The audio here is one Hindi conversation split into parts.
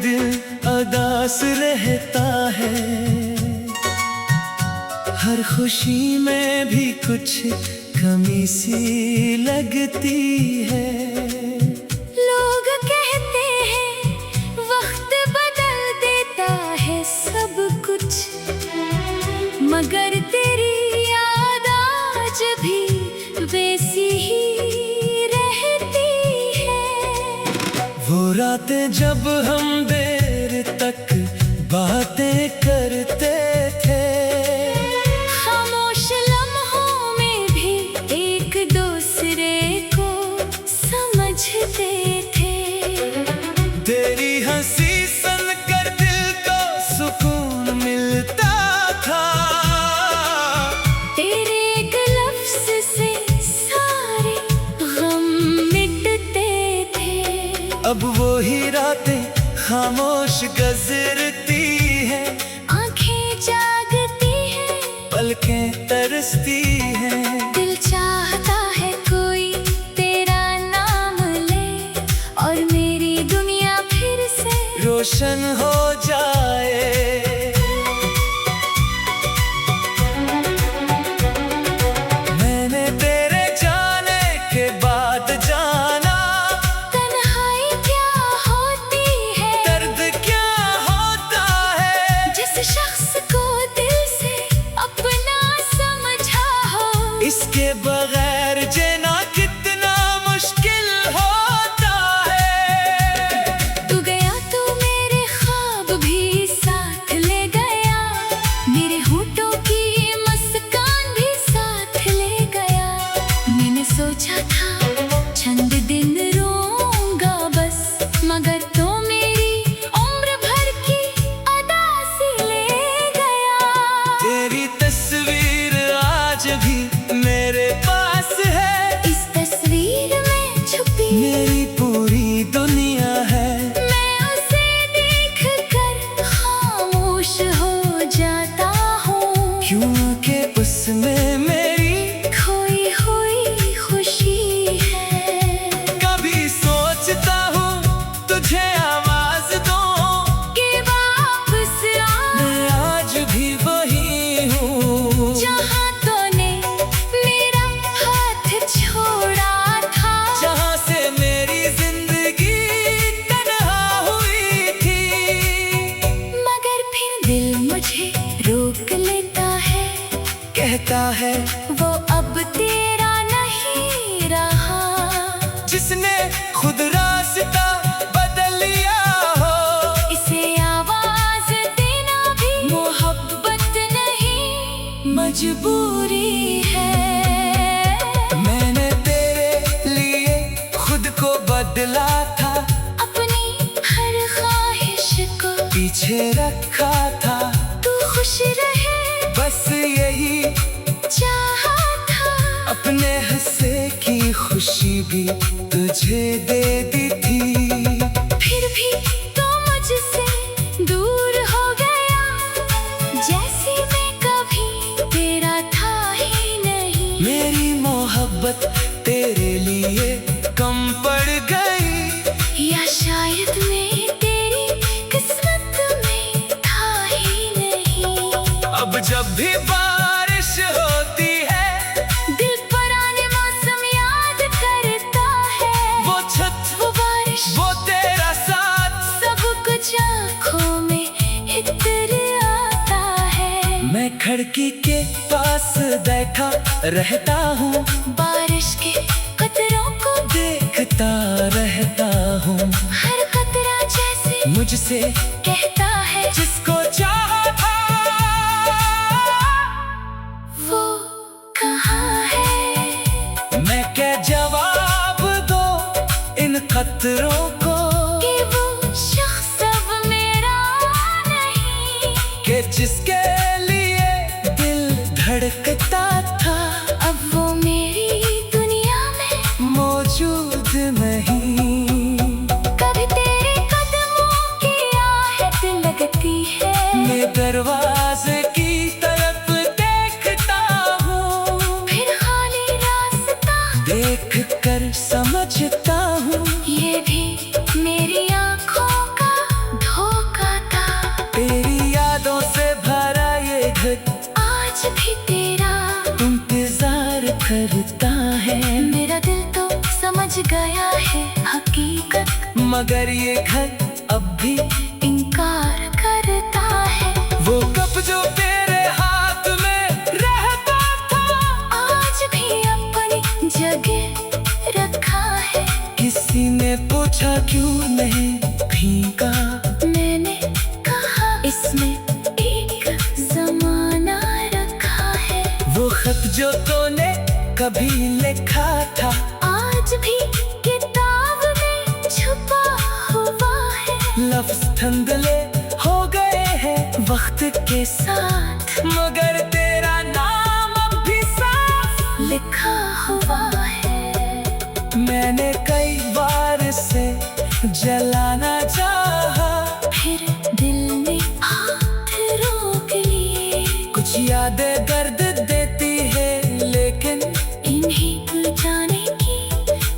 दिल उदास रहता है। हर खुशी में भी कुछ कमी सी लगती है। लोग कहते हैं वक्त बदल देता है सब कुछ, मगर तेरी याद आज भी वैसी ही रहती है। वो रातें जब हम देर तक बातें करते थे, खामोश लम्हों में भी एक दूसरे को समझते थे। तेरी हंसी सुनकर दिल को सुकून मिलता था। तेरे एक लफ्ज से सारे गम मिटते थे। अब वो ही रातें खामोश गुजरती है। आंखें जागती हैं, पलकें तरसती हैं। दिल चाहता है कोई तेरा नाम ले और मेरी दुनिया फिर से रोशन हो जाए। मैंने तेरे जाने के बाद जाना, तन्हाई क्या होती है, दर्द क्या होता है। जिस शख्स को दिल से अपना समझा हो, इसके बगैर जीना कितना मुश्किल होता है। तू गया तो मेरे ख्वाब भी साथ ले गया, मेरे होठों की मुस्कान भी साथ ले गया। मैंने सोचा था चंद दिन रोऊंगा बस, मगर तो मेरी उम्र भर की अदा सी ले गया। तेरी तस्वीर आज भी मेरे पास है। इस तस्वीर में छुपी मेरी पूरी दुनिया है। मैं उसे देख कर खामोश हो जाता हूँ, क्योंकि उसमें मेरी खोई हुई खुशी है। कभी सोचता हूँ तुझे आवाज दूं, कि वापस आ मैं आज भी वही हूँ जहाँ तूने मेरा हाथ छोड़ा था। जहाँ से मेरी जिंदगी तन्हा हुई थी। मगर फिर दिल मुझे रोक लेता है, कहता है वो अब तेरा नहीं रहा। जिसने खुद रास्ता बदल लिया हो, इसे आवाज देना भी मोहब्बत नहीं, मजबूरी है। मैंने तेरे लिए खुद को बदला था, अपनी हर ख्वाहिश को पीछे रखा था। तू खुश रहे बस यही चाहा था, अपने हंसे की खुशी भी तुझे दे दी थी। फिर भी तो मुझसे दूर हो गया, जैसे मैं कभी तेरा था ही नहीं। मेरी मोहब्बत तेरे लिए कम पड़ गई, या शायद मैं तेरी किस्मत में था ही नहीं। अब जब भी बारिश होती है, दिल पुराने मौसम याद करता है। वो छत वो बारिश वो तेरा साथ, सब कुछ आँखों में इतर आता है। मैं खिड़की के पास बैठा रहता हूँ, बारिश के कतरों को देखता रहता हूँ। हर कतरा जैसे मुझसे कहता है जिसको चाहा था, वो कहाँ है। मैं क्या जवाब दो इन खतरों को, कि वो शख्स अब मेरा नहीं, कि जिसके लिए दिल धड़कता था, अब वो मेरी दुनिया में मौजूद नहीं। कभी तेरे कदमों की आहट लगती है, मैं दरवाजे की तरफ देखता हूँ, फिर खाली रास्ता देख कर समझता हूँ ये भी मेरी आँखों का समझ गया है हकीकत, मगर ये घर अब भी इनकार करता है। वो कप जो तेरे हाथ में रहता था, आज भी अपनी जगह रखा है। किसी ने पूछा क्यों नहीं भीगा, मैंने कहा इसमें एक जमाना रखा है। वो खत जो तूने कभी लिखा था, आज भी किताब में छुपा हुआ है। लफ्ज धुंधले हो गए हैं वक्त के साथ, मगर तेरा नाम अब भी साफ लिखा हुआ है। मैंने कई बार से जलाना चाहा, फिर दिल ने हाथ रोक लिए। कुछ यादें दर्द देती है, लेकिन इन्हीं बुझाने की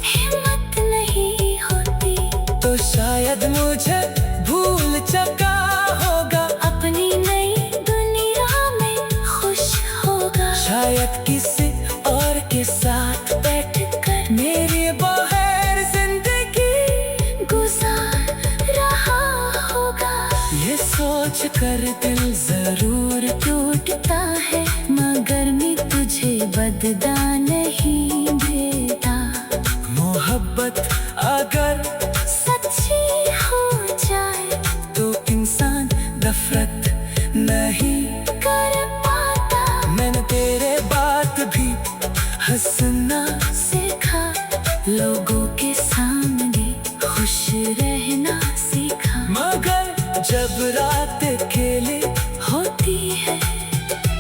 हिम्मत नहीं होती। तो शायद मुझे भूल चुका होगा, अपनी नई दुनिया में खुश होगा। शायद किसी और के साथ बैठकर मेरी बहर जिंदगी गुजार रहा होगा। ये सोच कर दिल जरूर टूटता है, मगर मैं तुझे बदला नहीं देता। मोहब्बत अगर सच्ची हो जाए तो इंसान नफरत नहीं कर पाता। मैंने तेरे बात भी हंसना सीखा, लोगों के सामने खुश रहना सीखा। मगर जब रात अकेले होती है,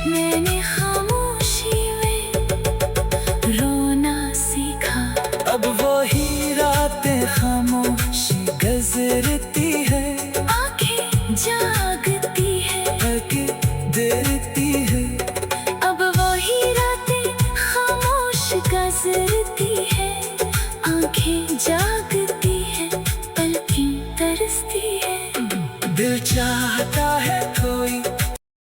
मैंने खामोशी में रोना सीखा। अब वही रातें खामोशी गुजरती है, आंखें जागती है, थक दिल